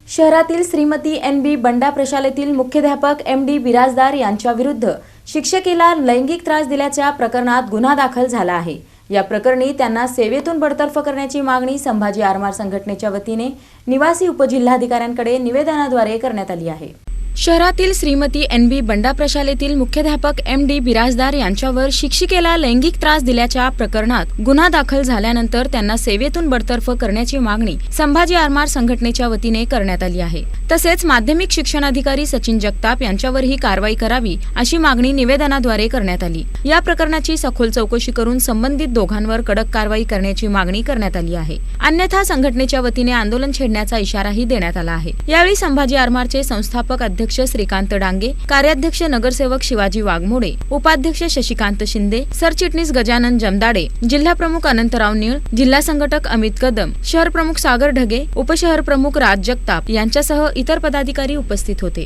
शहरातील श्रीमती एन.बी. बंडा प्रशालेतील मुख्याध्यापक एम.डी. बिराजदार यांच्या विरुद्ध शिक्षिकेला लैंगिक त्रास दिल्याच्या प्रकरणात गुन्हा दाखल झाला आहे। या प्रकरणी त्यांना सेवेतून बडतर्फ करण्याची मागणी संभाजी आरमार संघटनेच्या वतीने निवासी उपजिल्हाधिकाऱ्यांकडे निवेदनाद्वारे करण्यात आली आहे। शहरातील श्रीमती एन.बी. बंडा प्रशालेतील मुख्याध्यापक एम.डी. बिराजदार यांच्यावर शिक्षिकेला लैंगिक त्रास दिल्याच्या प्रकरणात गुन्हा दाखल झाल्यानंतर त्यांना सेवेतून बडतर्फ करण्याची मागणी संभाजी आरमार संघटनेच्या वतीने करण्यात आली आहे। तसेच माध्यमिक शिक्षणाधिकारी सचिन जगताप यांच्यावरही कारवाई करावी अशी मागणी निवेदनाद्वारे करण्यात आली। या प्रकरणाची सखोल चौकशी करून संबंधित दोघांवर कडक कारवाई करण्याची मागणी करण्यात आली आहे। अन्यथा संघटनेच्या वतीने आंदोलन छेडण्याचा इशाराही देण्यात आला आहे। यावेळी संभाजी आरमारचे संस्थापक अध्यक्ष श्रीकांत डांगे, कार्याध्यक्ष नगरसेवक शिवाजी वाघमोडे, उपाध्यक्ष शशिकांत शिंदे, सरचिटणीस गजानन जमदाडे, जिल्हा प्रमुख अनंतराव निळ, जिल्हा संघटक अमित कदम, शहर प्रमुख सागर ढगे, उपशहर प्रमुख राज जगताप यांच्यासह इतर पदाधिकारी उपस्थित होते।